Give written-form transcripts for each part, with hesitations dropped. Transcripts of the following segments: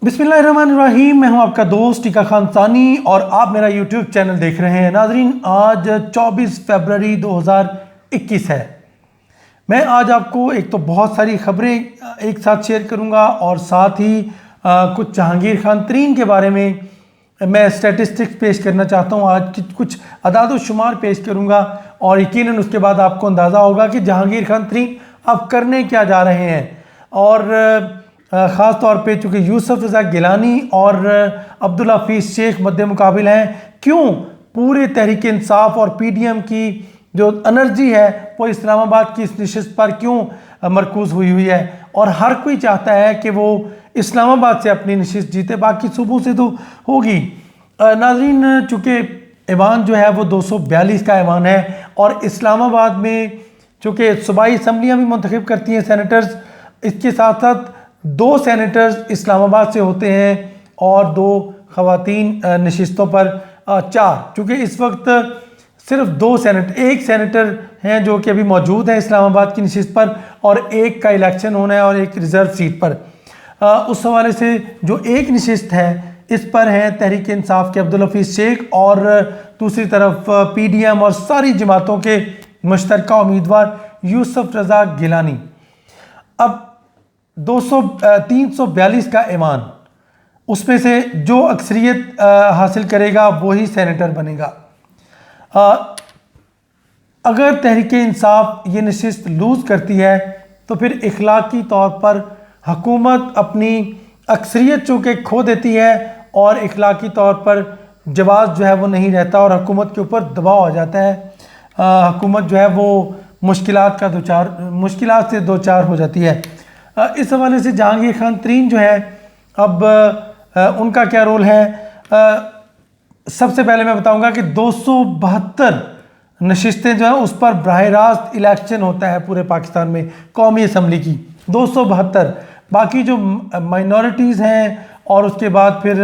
बिस्मिल्लाहिर्रहमानिर्रहीम। मैं हूं आपका दोस्त टीका खान सानी और आप मेरा यूट्यूब चैनल देख रहे हैं। नाजरीन, आज 24 फरवरी 2021 है। मैं आज आपको एक तो बहुत सारी खबरें एक साथ शेयर करूंगा और साथ ही कुछ जहांगीर खान तरीन के बारे में मैं स्टैटिस्टिक्स पेश करना चाहता हूं। आज कुछ अदाद शुमार पेश करूंगा और यकीनन उसके बाद आपको अंदाज़ा होगा कि जहांगीर खान तरीन अब करने क्या जा रहे हैं। और ख़ास तौर पे चूँकि यूसुफ रज़ा गिलानी और अब्दुल हफीज़ शेख मद्दे मुकाबिल हैं, क्यों पूरे तहरीक इंसाफ और PDM की जो एनर्जी है वो इस्लामाबाद की इस नशिस्त पर क्यों मरकूज़ हुई है। और हर कोई चाहता है कि वो इस्लामाबाद से अपनी नशिस्त जीते, बाकी सूबों से तो होगी। नाज़रीन, चूँकि ऐवान जो है वो 242 का ऐवान है और इस्लामाबाद में चूँकि सूबाई असम्बलियाँ भी मुंतखब करती हैं सेनेटर्स, इसके साथ साथ 2 सेनेटर्स इस्लामाबाद से होते हैं और 2 ख़वातीन नशिस्तों पर 4। चूँकि इस वक्त सिर्फ 2 सेनेटर, एक सेनेटर हैं जो कि अभी मौजूद हैं इस्लामाबाद की नशिस्त पर और एक का इलेक्शन होना है और एक रिज़र्व सीट पर। उस हवाले से जो एक नशिस्त है इस पर हैं तहरीक इंसाफ के अब्दुल हफीज़ शेख और दूसरी तरफ PDM और सारी जमातों के मुश्तरका उम्मीदवार यूसुफ रज़ा गिलानी। अब 342 का ऐवान, उसमें से जो अक्सरियत हासिल करेगा वही सेनेटर बनेगा। अगर तहरीक इंसाफ ये नशिस्त लूज़ करती है तो फिर इखलाकी तौर पर हुकूमत अपनी अक्सरियत चूँकि खो देती है और इखलाकी तौर पर जवाब जो है वो नहीं रहता और हुकूमत के ऊपर दबाव आ जाता है। हुकूमत जो है वो मुश्किलात से दो चार हो जाती है। इस हवाले से जहांगीर खान तरीन जो है अब उनका क्या रोल है। सबसे पहले मैं बताऊंगा कि 272 नशिस्तें जो हैं उस पर बराह रास्त इलेक्शन होता है पूरे पाकिस्तान में कौमी असम्बली की 272। बाकी जो माइनॉरिटीज़ हैं और उसके बाद फिर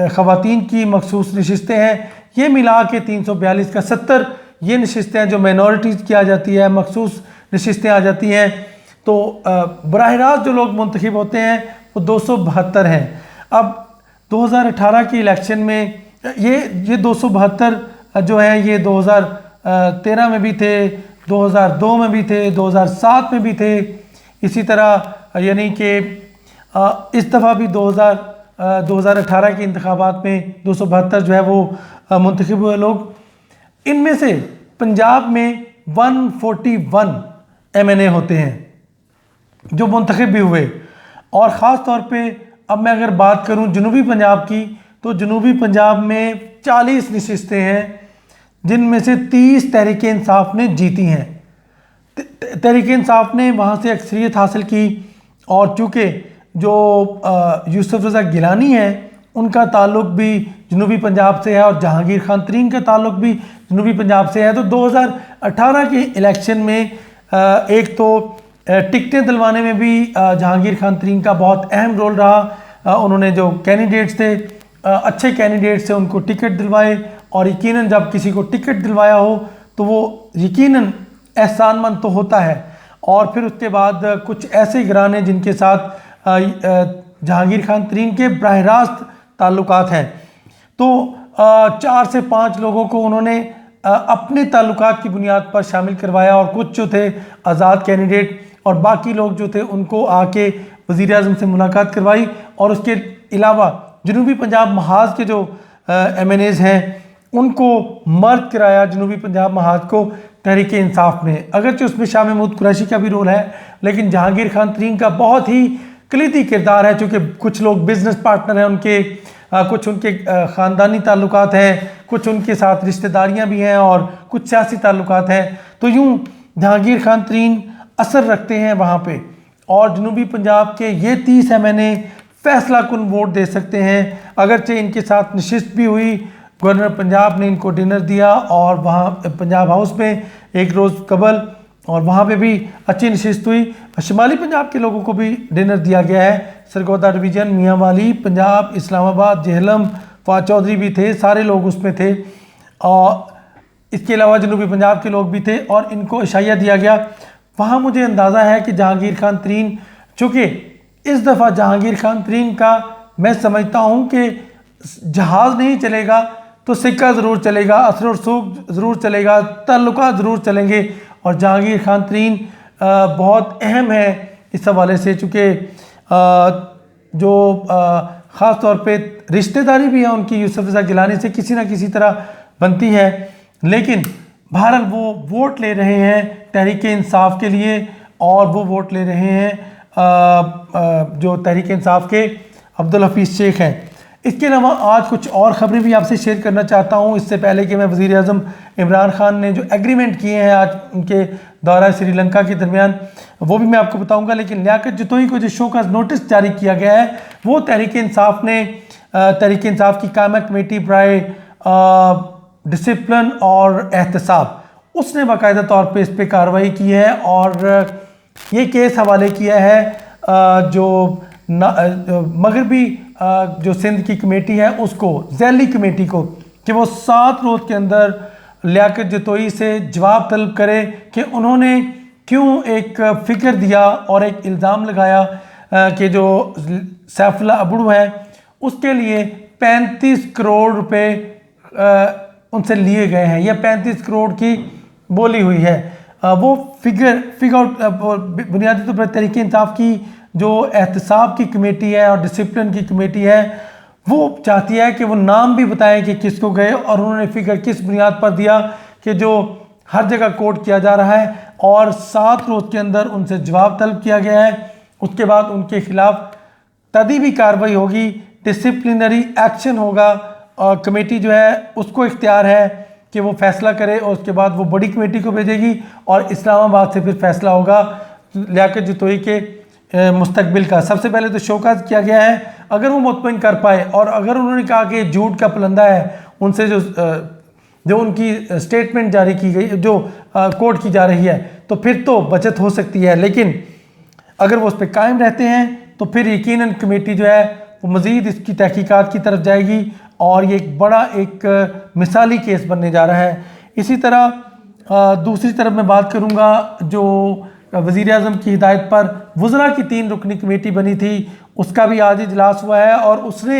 ख़वातीन की मखसूस नशिस्तें हैं, ये मिला के 342 का 70 ये नशिस्तें हैं जो माइनॉरिटीज़ की आ जाती है, मखसूस नशिस्तें आ जाती हैं। तो बराह रास्त जो लोग मुंतखब होते हैं वो 272 हैं। अब 2018 के इलेक्शन में ये 272 जो हैं ये 2013 में भी थे, 2002 में भी थे, 2007 में भी थे। इसी तरह यानी कि इस दफ़ा भी 2018 के इंतखाबात में 272 जो है वो मुंतखब हुए लोग। इनमें से पंजाब में 141 MNA होते हैं जो मुंतखब भी हुए। और ख़ास तौर पे अब मैं अगर बात करूं जनूबी पंजाब की, तो जनूबी पंजाब में 40 नशिस्तें हैं जिनमें से 30 तहरीक इंसाफ ने जीती हैं। तहरीक इंसाफ ने वहाँ से अक्सरियत हासिल की और चूँकि जो यूसुफ रज़ा गिलानी है उनका ताल्लुक़ भी जनूबी पंजाब से है और जहांगीर खान तरीन का ताल्लुक़ भी जनूबी पंजाब से है। तो 2018 के इलेक्शन में एक तो टिकटें दिलवाने में भी जहांगीर खान तरीन का बहुत अहम रोल रहा। उन्होंने जो कैंडिडेट्स थे, अच्छे कैंडिडेट से उनको टिकट दिलवाए और यकीनन जब किसी को टिकट दिलवाया हो तो वो यकीनन एहसानमंद तो होता है। और फिर उसके बाद कुछ ऐसे घराने जिनके साथ जहांगीर खान तरीन के बराह रास्त ताल्लुकात हैं, तो 4 से 5 लोगों को उन्होंने अपने ताल्लुकात की बुनियाद पर शामिल करवाया और कुछ जो थे आज़ाद कैंडिडेट और बाकी लोग जो थे उनको आके वज़ीर आज़म से मुलाकात करवाई। और उसके अलावा जनूबी पंजाब महाज के जो MNAs हैं उनको मर्ज कराया जनूबी पंजाब महाज को तहरीक इंसाफ में। अगरचे उसमें शाह महमूद कुरैशी का भी रोल है, लेकिन जहांगीर खान तरीन का बहुत ही कलीदी किरदार है, चूँकि कुछ लोग बिजनेस पार्टनर हैं उनके, कुछ उनके ख़ानदानी ताल्लुकात हैं, कुछ उनके साथ रिश्तेदारियां भी हैं और कुछ सियासी ताल्लुकात हैं। तो यूँ जहांगीर खान तरीन असर रखते हैं वहाँ पे और जनूबी पंजाब के ये 30 MNA फैसला कुन वोट दे सकते हैं। अगरचे इनके साथ नशिस्त भी हुई, गवर्नर पंजाब ने इनको डिनर दिया और वहाँ पंजाब हाउस में एक रोज़ कबल, और वहाँ पे भी अच्छी नशिस्त हुई। शुमाली पंजाब के लोगों को भी डिनर दिया गया है। सरगोदा डिवीज़न, मियांवाली, पंजाब, इस्लामाबाद, जेहलम, फवाद चौधरी भी थे, सारे लोग उसमें थे। और इसके अलावा जनूबी पंजाब के लोग भी थे और इनको इशाया दिया गया। वहाँ मुझे अंदाज़ा है कि जहांगीर खान तरीन, चूँकि इस दफ़ा जहांगीर खान तरीन का मैं समझता हूँ कि जहाज़ नहीं चलेगा तो सिक्का ज़रूर चलेगा, असर और सूख ज़रूर चलेगा, ताल्लुकात ज़रूर चलेंगे। और जहांगीर खान तरीन बहुत अहम है इस हवाले से, चूँकि जो ख़ास तौर पे रिश्तेदारी भी है उनकी यूसुफ रज़ा गिलानी से किसी ना किसी तरह बनती है। लेकिन बहरहाल वो वोट ले रहे हैं तहरीक इंसाफ के लिए, और वो वोट ले रहे हैं जो तहरीक इंसाफ के अब्दुल हफीज़ शेख हैं। इसके अलावा आज कुछ और ख़बरें भी आपसे शेयर करना चाहता हूँ, इससे पहले कि मैं वज़ीर आज़म इमरान खान ने जो एग्रीमेंट किए हैं आज उनके दौरा श्रीलंका के दरमियान, वो भी मैं आपको बताऊँगा। लेकिन लियाकत जतोई को जो शो का नोटिस जारी किया गया है, वो तहरीक इंसाफ ने तहरीक इंसाफ की कायमा कमेटी बराए डिसिप्लिन और एहतसाब, उसने बाकायदा तौर पे इस पर कार्रवाई की है और ये केस हवाले किया है जो मगरबी जो सिंध की कमेटी है उसको, जैली कमेटी को, कि वो 7 रोज़ के अंदर लियाकत जतोई से जवाब तलब करे कि उन्होंने क्यों एक फ़िक्र दिया और एक इल्ज़ाम लगाया कि जो सैफुल्ला अबड़ू है उसके लिए 35 करोड़ रुपए उनसे लिए गए हैं, या 35 करोड़ की बोली हुई है। वो फिगर आउट बुनियादी तौर पर तहरीक इंसाफ की जो एहतसाब की कमेटी है और डिसिप्लिन की कमेटी है, वो चाहती है कि वो नाम भी बताएं कि किसको गए और उन्होंने फिगर किस बुनियाद पर दिया, कि जो हर जगह कोट किया जा रहा है। और 7 रोज़ के अंदर उनसे जवाब तलब किया गया है। उसके बाद उनके खिलाफ तदीबी कार्रवाई होगी, डिसिप्लिनरी एक्शन होगा। कमेटी जो है उसको इख्तियार है कि वो फैसला करे और उसके बाद वो बड़ी कमेटी को भेजेगी और इस्लामाबाद से फिर फैसला होगा लियाकत जतोई के मुस्तकबिल का। सबसे पहले तो शोकाज किया गया है, अगर वो मुतमईन कर पाए और अगर उन्होंने कहा कि झूठ का पलंदा है उनसे जो उनकी स्टेटमेंट जारी की गई, जो कोर्ट की जा रही है, तो फिर तो बचत हो सकती है। लेकिन अगर वो उस पर कायम रहते हैं तो फिर यकीनन कमेटी जो है वो मज़ीद इसकी तहकीकात की तरफ जाएगी और ये एक बड़ा एक मिसाली केस बनने जा रहा है। इसी तरह दूसरी तरफ मैं बात करूँगा जो वज़ीर आज़म की हिदायत पर वज़रा की 3 रुकनी कमेटी बनी थी, उसका भी आज इजलास हुआ है और उसने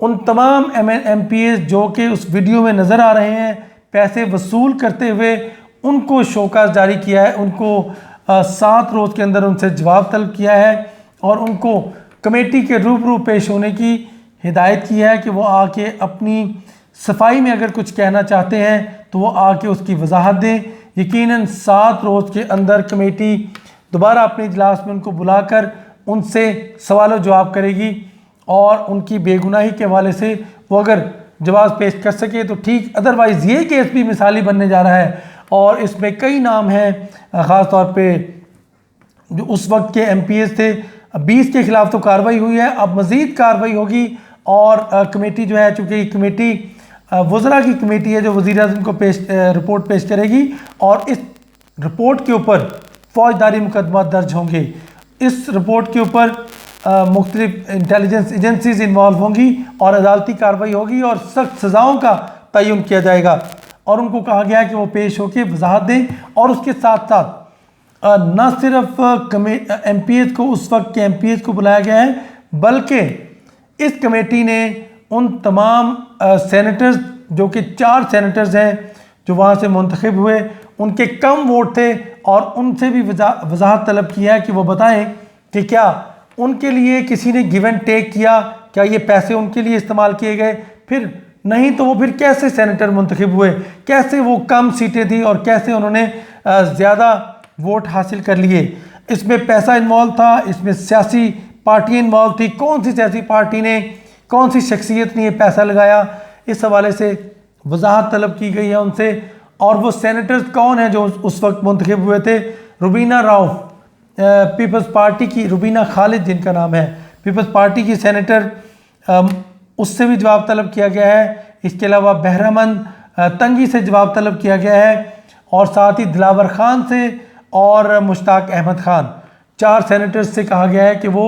उन तमाम MPs जो कि उस वीडियो में नज़र आ रहे हैं पैसे वसूल करते हुए, उनको शोकास जारी किया है, उनको 7 रोज़ के अंदर उनसे जवाब तलब किया है और उनको कमेटी के रूबरू पेश होने की हिदायत की है कि वो आके अपनी सफाई में अगर कुछ कहना चाहते हैं तो वो आके उसकी वजाहत दें। यकीनन 7 रोज़ के अंदर कमेटी दोबारा अपने इजलास में उनको बुलाकर उनसे सवाल जवाब करेगी और उनकी बेगुनाही के हवाले से वो अगर जवाब पेश कर सके तो ठीक, अदरवाइज़ ये केस भी मिसाली बनने जा रहा है और इसमें कई नाम हैं। ख़ास तौर पे जो उस वक्त के MPs थे, 20 के ख़िलाफ़ तो कार्रवाई हुई है, अब मज़ीद कार्रवाई होगी और कमेटी जो है, चूँकि कमेटी वज़रा की कमेटी है जो वज़ीर आज़म को रिपोर्ट पेश करेगी और इस रिपोर्ट के ऊपर फौजदारी मुकदमा दर्ज होंगे। इस रिपोर्ट के ऊपर मुख्तलिफ इंटेलिजेंस एजेंसीज इन्वॉल्व होंगी और अदालती कार्रवाई होगी और सख्त सज़ाओं का तयन किया जाएगा। और उनको कहा गया है कि वो पेश होकर वजाहत दें और उसके साथ साथ न सिर्फ MPs को, उस वक्त के MPs को बुलाया गया है, बल्कि इस कमेटी ने उन तमाम सेनेटर्स, जो कि 4 सेनेटर्स हैं जो वहाँ से मुंतखब हुए, उनके कम वोट थे और उनसे भी वजाहत तलब किया है कि वो बताएं कि क्या उनके लिए किसी ने गिव एंड टेक किया, क्या ये पैसे उनके लिए इस्तेमाल किए गए, फिर नहीं तो वो फिर कैसे सेनेटर मुंतखब हुए, कैसे वो कम सीटें थी और कैसे उन्होंने ज़्यादा वोट हासिल कर लिए। इसमें पैसा इन्वॉल्व था, इसमें सियासी पार्टियाँ इन्वॉल्व थी, कौन सी सियासी पार्टी ने, कौन सी शख्सियत ने ये पैसा लगाया, इस हवाले से वजाहत तलब की गई है उनसे। और वो सेनेटर्स कौन हैं जो उस वक्त मुंतखब हुए थे? रुबीना राउफ, पीपल्स पार्टी की, रुबीना खालिद जिनका नाम है, पीपल्स पार्टी की सेनेटर, उससे भी जवाब तलब किया गया है। इसके अलावा बहरामंद तंगी से जवाब तलब किया गया है और साथ ही दिलावर खान से और मुश्ताक अहमद खान, 4 सेनेटर्स से कहा गया है कि वो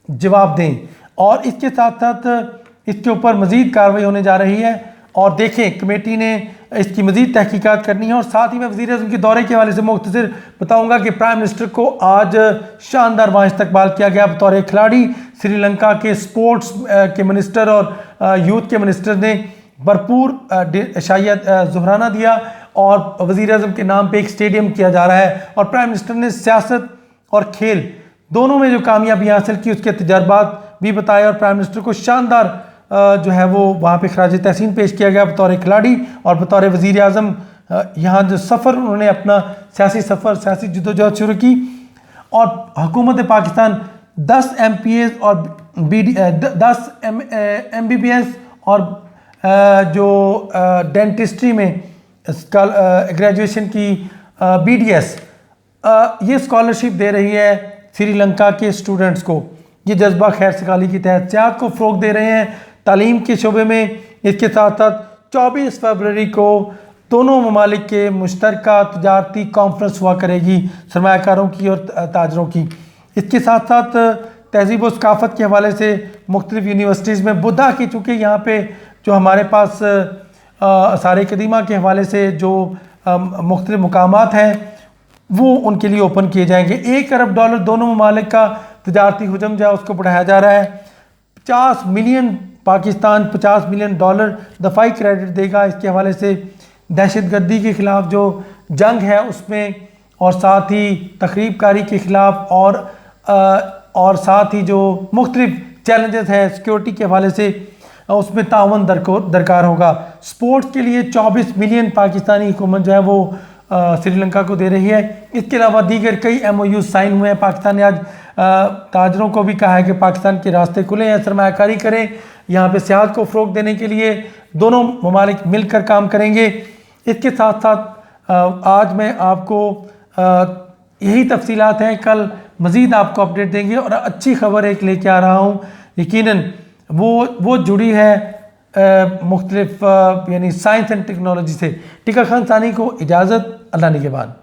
जवाब दें। और इसके साथ साथ इसके ऊपर मज़ीद कार्रवाई होने जा रही है और देखें कमेटी ने इसकी मज़ीद तहकीकात करनी है। और साथ ही मैं वज़ीर-ए-आज़म के दौरे के हवाले से मुख्तसर बताऊँगा कि प्राइम मिनिस्टर को आज शानदार वहाँ इस्तकबाल किया गया बतौर खिलाड़ी। श्रीलंका के स्पोर्ट्स के मिनिस्टर और यूथ के मिनिस्टर ने भरपूर शायद ज़ुहराना दिया और वज़ीर-ए-आज़म के नाम पे एक स्टेडियम किया जा रहा है। और प्राइम मिनिस्टर ने सियासत और खेल दोनों में जो कामयाबी हासिल की उसके तजर्बात भी बताए और प्राइम मिनिस्टर को शानदार जो है वो वहाँ पे खराज तहसीन पेश किया गया बतौर खिलाड़ी और बतौर वज़ीर-ए-आज़म। यहाँ जो सफ़र उन्होंने अपना सियासी सफ़र सियासी जद्दोजहद शुरू की और हुकूमत पाकिस्तान 10 MPAs और 10 MBBS और जो डेंटिस्ट्री में ग्रेजुएशन की BDS ये स्कॉलरशिप दे रही है श्रीलंका के स्टूडेंट्स को। ये जज्बा खैर सगाली के तहत सियाहत को फ़रोग़ दे रहे हैं तालीम के शोबे में। इसके साथ साथ 24 फरवरी को दोनों ममालिक के मुश्तरका तजारती कॉन्फ्रेंस हुआ करेगी सरमायाकारों की और ताजरों की। इसके साथ साथ तहज़ीब व सकाफ़त के हवाले से मुख्तलिफ़ यूनिवर्सिटीज़ में बुद्धा की, चूँकि यहाँ पे जो हमारे पास आसार कदीमा के हवाले से जो मुख्तलिफ़ मुकामात हैं वो उनके लिए ओपन किए जाएंगे। $1 अरब दोनों ममालिक का तजारती हुजम जो है उसको बढ़ाया जा रहा है। 50 मिलियन पाकिस्तान $50 मिलियन दफ़ाई क्रेडिट देगा। इसके हवाले से दहशतगर्दी के ख़िलाफ़ जो जंग है उसमें और साथ ही तखरीबकारी के ख़िलाफ़ और साथ ही जो मुख्तलिफ़ चैलेंजेस हैं सिक्योरिटी के हवाले से उसमें तावन दरकार होगा। स्पोर्ट्स के लिए 24 मिलियन पाकिस्तानी हुकूमत जो है वो श्रीलंका को दे रही है। इसके अलावा दीगर कई MOU साइन हुए हैं। पाकिस्तान ने आज ताजरों को भी कहा है कि पाकिस्तान के रास्ते खुले हैं, सरमायाकारी करें। यहाँ पे सियाहत को फ़रोग़ देने के लिए दोनों ममालिक मिलकर काम करेंगे। इसके साथ साथ आज मैं आपको यही तफसीलात हैं, कल मज़ीद आपको अपडेट देंगे और अच्छी खबर एक लेके आ रहा हूँ। यकीनन वो जुड़ी है मुख्तलिफ यानी साइंस एंड टेक्नोलॉजी से। टीका खान सानी को इजाज़त, अल्लाह निगहबान।